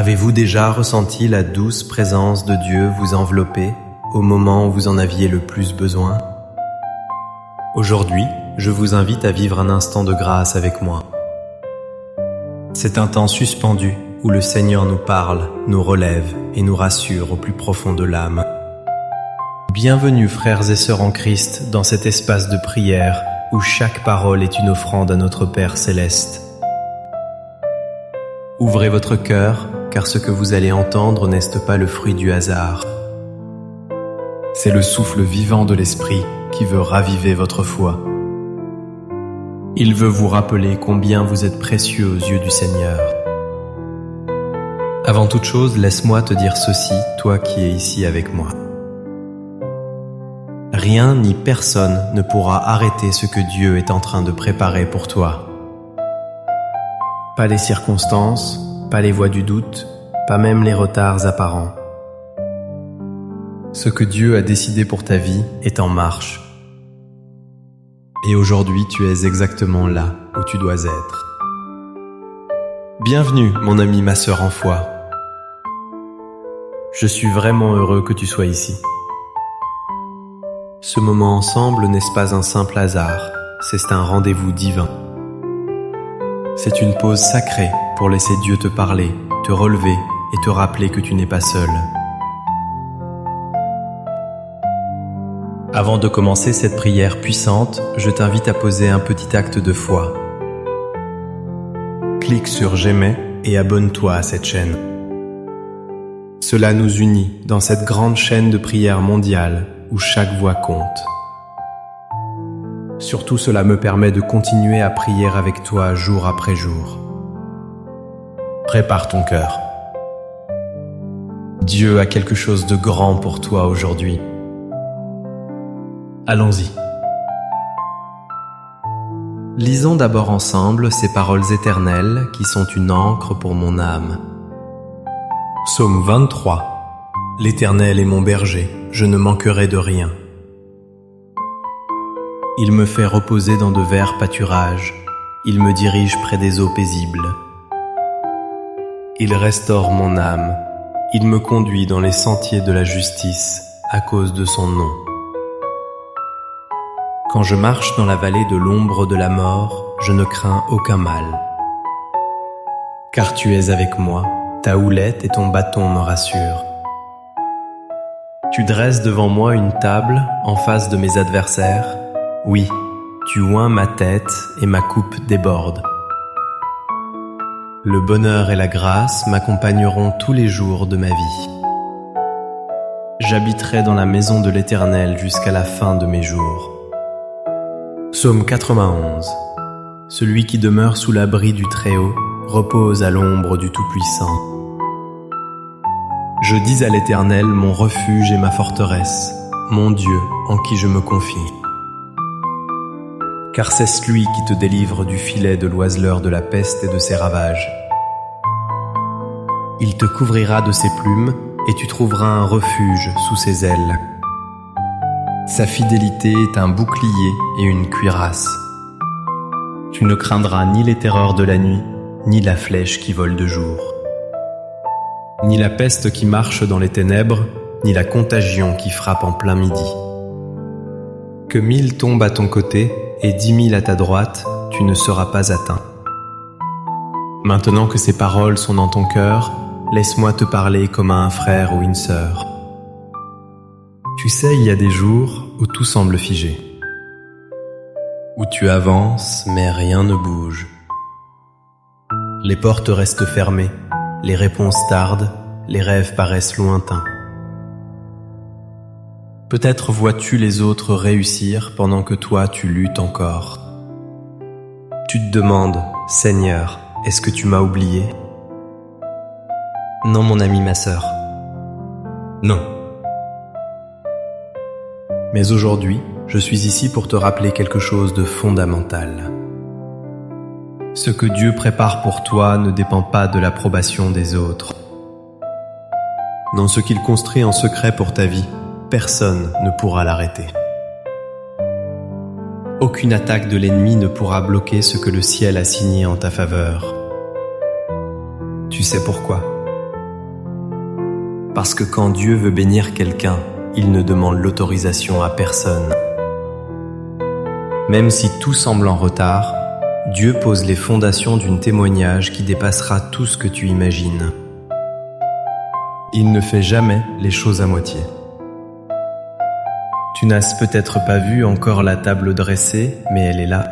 Avez-vous déjà ressenti la douce présence de Dieu vous envelopper au moment où vous en aviez le plus besoin? Aujourd'hui, je vous invite à vivre un instant de grâce avec moi. C'est un temps suspendu où le Seigneur nous parle, nous relève et nous rassure au plus profond de l'âme. Bienvenue frères et sœurs en Christ dans cet espace de prière où chaque parole est une offrande à notre Père céleste. Ouvrez votre cœur, car ce que vous allez entendre n'est pas le fruit du hasard. C'est le souffle vivant de l'Esprit qui veut raviver votre foi. Il veut vous rappeler combien vous êtes précieux aux yeux du Seigneur. Avant toute chose, laisse-moi te dire ceci, toi qui es ici avec moi. Rien ni personne ne pourra arrêter ce que Dieu est en train de préparer pour toi. Pas les circonstances, pas les voies du doute, pas même les retards apparents. Ce que Dieu a décidé pour ta vie est en marche. Et aujourd'hui, tu es exactement là où tu dois être. Bienvenue, mon ami, ma sœur en foi. Je suis vraiment heureux que tu sois ici. Ce moment ensemble n'est pas un simple hasard, c'est un rendez-vous divin. C'est une pause sacrée pour laisser Dieu te parler, te relever et te rappeler que tu n'es pas seul. Avant de commencer cette prière puissante, je t'invite à poser un petit acte de foi. Clique sur J'aimais et abonne-toi à cette chaîne. Cela nous unit dans cette grande chaîne de prière mondiale où chaque voix compte. Surtout, cela me permet de continuer à prier avec toi jour après jour. Prépare ton cœur. Dieu a quelque chose de grand pour toi aujourd'hui. Allons-y. Lisons d'abord ensemble ces paroles éternelles qui sont une encre pour mon âme. Psaume 23. L'Éternel est mon berger, je ne manquerai de rien. Il me fait reposer dans de verts pâturages, il me dirige près des eaux paisibles. Il restaure mon âme, il me conduit dans les sentiers de la justice à cause de son nom. Quand je marche dans la vallée de l'ombre de la mort, je ne crains aucun mal. Car tu es avec moi, ta houlette et ton bâton me rassurent. Tu dresses devant moi une table en face de mes adversaires. Oui, tu oins ma tête et ma coupe déborde. Le bonheur et la grâce m'accompagneront tous les jours de ma vie. J'habiterai dans la maison de l'Éternel jusqu'à la fin de mes jours. Psaume 91. Celui qui demeure sous l'abri du Très-Haut repose à l'ombre du Tout-Puissant. Je dis à l'Éternel, mon refuge et ma forteresse, mon Dieu en qui je me confie. Car c'est lui qui te délivre du filet de l'oiseleur de la peste et de ses ravages. Il te couvrira de ses plumes et tu trouveras un refuge sous ses ailes. Sa fidélité est un bouclier et une cuirasse. Tu ne craindras ni les terreurs de la nuit, ni la flèche qui vole de jour. Ni la peste qui marche dans les ténèbres, ni la contagion qui frappe en plein midi. Que 1000 tombent à ton côté et 10 000 à ta droite, tu ne seras pas atteint. Maintenant que ces paroles sont dans ton cœur, laisse-moi te parler comme à un frère ou une sœur. Tu sais, il y a des jours où tout semble figé, où tu avances mais rien ne bouge. Les portes restent fermées, les réponses tardent, les rêves paraissent lointains. Peut-être vois-tu les autres réussir pendant que toi tu luttes encore. Tu te demandes, Seigneur, est-ce que tu m'as oublié? Non, mon ami, ma sœur. Non. Mais aujourd'hui, je suis ici pour te rappeler quelque chose de fondamental. Ce que Dieu prépare pour toi ne dépend pas de l'approbation des autres. Dans ce qu'il construit en secret pour ta vie, personne ne pourra l'arrêter. Aucune attaque de l'ennemi ne pourra bloquer ce que le ciel a signé en ta faveur. Tu sais pourquoi? Parce que quand Dieu veut bénir quelqu'un, il ne demande l'autorisation à personne. Même si tout semble en retard, Dieu pose les fondations d'un témoignage qui dépassera tout ce que tu imagines. Il ne fait jamais les choses à moitié. Tu n'as peut-être pas vu encore la table dressée, mais elle est là.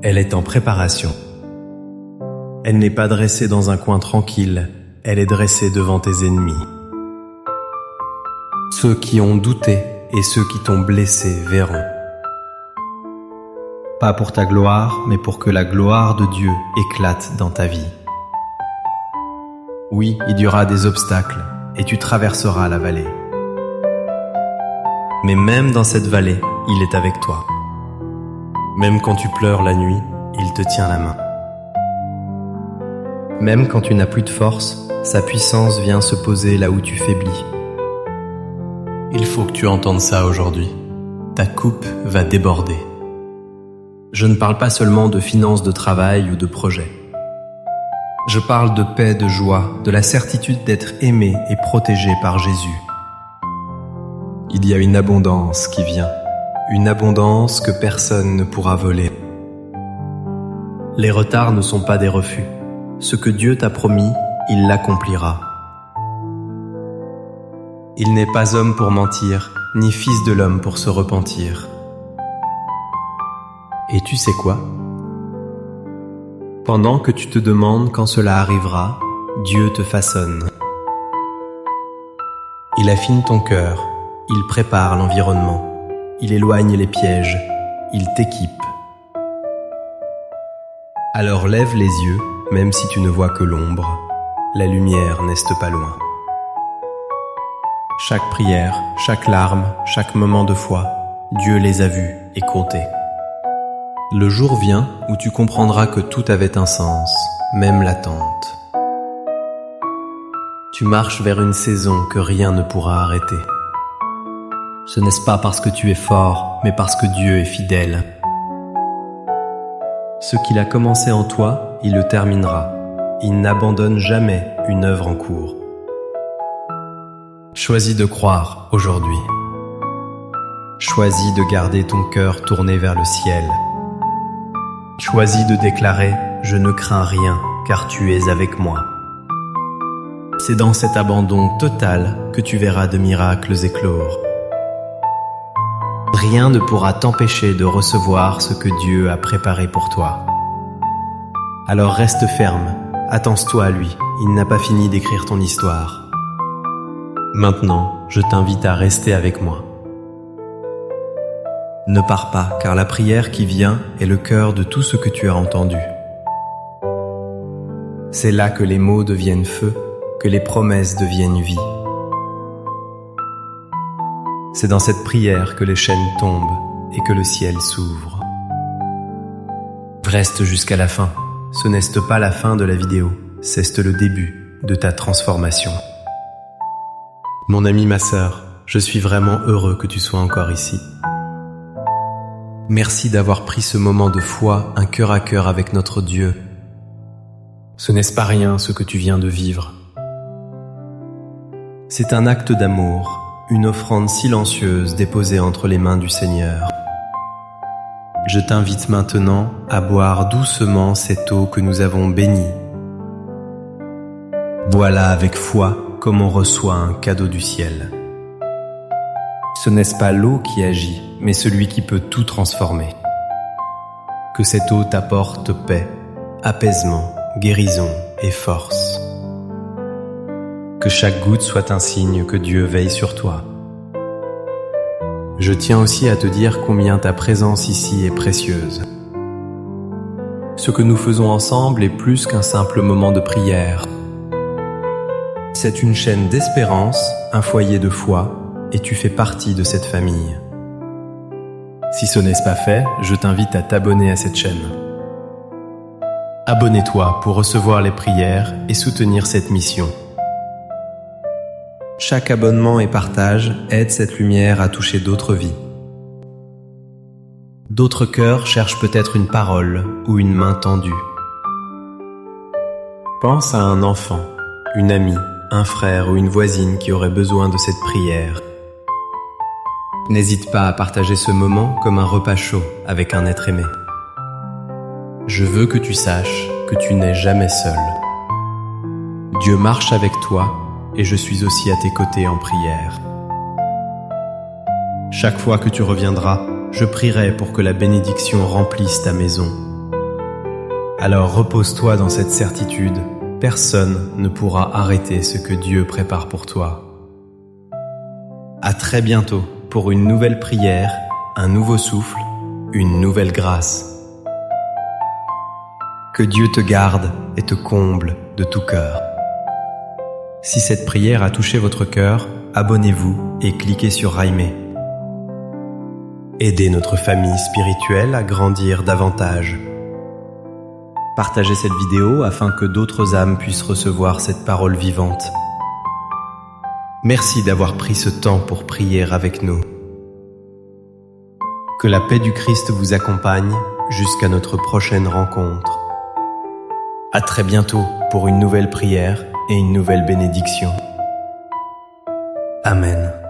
Elle est en préparation. Elle n'est pas dressée dans un coin tranquille, elle est dressée devant tes ennemis. Ceux qui ont douté et ceux qui t'ont blessé verront. Pas pour ta gloire, mais pour que la gloire de Dieu éclate dans ta vie. Oui, il y aura des obstacles, et tu traverseras la vallée. Mais même dans cette vallée, il est avec toi. Même quand tu pleures la nuit, il te tient la main. Même quand tu n'as plus de force, sa puissance vient se poser là où tu faiblis. Il faut que tu entendes ça aujourd'hui. Ta coupe va déborder. Je ne parle pas seulement de finances, de travail ou de projets. Je parle de paix, de joie, de la certitude d'être aimé et protégé par Jésus. Il y a une abondance qui vient, une abondance que personne ne pourra voler. Les retards ne sont pas des refus. Ce que Dieu t'a promis, il l'accomplira. Il n'est pas homme pour mentir, ni fils de l'homme pour se repentir. Et tu sais quoi? Pendant que tu te demandes quand cela arrivera, Dieu te façonne. Il affine ton cœur, il prépare l'environnement, il éloigne les pièges, il t'équipe. Alors lève les yeux, même si tu ne vois que l'ombre, la lumière n'est pas loin. Chaque prière, chaque larme, chaque moment de foi, Dieu les a vus et comptés. Le jour vient où tu comprendras que tout avait un sens, même l'attente. Tu marches vers une saison que rien ne pourra arrêter. Ce n'est pas parce que tu es fort, mais parce que Dieu est fidèle. Ce qu'il a commencé en toi, il le terminera. Il n'abandonne jamais une œuvre en cours. Choisis de croire aujourd'hui. Choisis de garder ton cœur tourné vers le ciel. Choisis de déclarer « Je ne crains rien, car tu es avec moi ». C'est dans cet abandon total que tu verras de miracles éclore. Rien ne pourra t'empêcher de recevoir ce que Dieu a préparé pour toi. Alors reste ferme, attends-toi à lui, il n'a pas fini d'écrire ton histoire. Maintenant, je t'invite à rester avec moi. Ne pars pas, car la prière qui vient est le cœur de tout ce que tu as entendu. C'est là que les mots deviennent feu, que les promesses deviennent vie. C'est dans cette prière que les chaînes tombent et que le ciel s'ouvre. Reste jusqu'à la fin. Ce n'est pas la fin de la vidéo, c'est le début de ta transformation. Mon ami, ma sœur, je suis vraiment heureux que tu sois encore ici. Merci d'avoir pris ce moment de foi, un cœur à cœur avec notre Dieu. Ce n'est pas rien ce que tu viens de vivre. C'est un acte d'amour, une offrande silencieuse déposée entre les mains du Seigneur. Je t'invite maintenant à boire doucement cette eau que nous avons bénie. Bois-la avec foi comme on reçoit un cadeau du ciel. Ce n'est pas l'eau qui agit, mais celui qui peut tout transformer. Que cette eau t'apporte paix, apaisement, guérison et force. Que chaque goutte soit un signe que Dieu veille sur toi. Je tiens aussi à te dire combien ta présence ici est précieuse. Ce que nous faisons ensemble est plus qu'un simple moment de prière. C'est une chaîne d'espérance, un foyer de foi, et tu fais partie de cette famille. Si ce n'est pas fait, je t'invite à t'abonner à cette chaîne. Abonne-toi pour recevoir les prières et soutenir cette mission. Chaque abonnement et partage aide cette lumière à toucher d'autres vies. D'autres cœurs cherchent peut-être une parole ou une main tendue. Pense à un enfant, une amie, un frère ou une voisine qui aurait besoin de cette prière. N'hésite pas à partager ce moment comme un repas chaud avec un être aimé. Je veux que tu saches que tu n'es jamais seul. Dieu marche avec toi et je suis aussi à tes côtés en prière. Chaque fois que tu reviendras, je prierai pour que la bénédiction remplisse ta maison. Alors repose-toi dans cette certitude, personne ne pourra arrêter ce que Dieu prépare pour toi. À très bientôt pour une nouvelle prière, un nouveau souffle, une nouvelle grâce. Que Dieu te garde et te comble de tout cœur. Si cette prière a touché votre cœur, abonnez-vous et cliquez sur Raimé. Aidez notre famille spirituelle à grandir davantage. Partagez cette vidéo afin que d'autres âmes puissent recevoir cette parole vivante. Merci d'avoir pris ce temps pour prier avec nous. Que la paix du Christ vous accompagne jusqu'à notre prochaine rencontre. À très bientôt pour une nouvelle prière et une nouvelle bénédiction. Amen.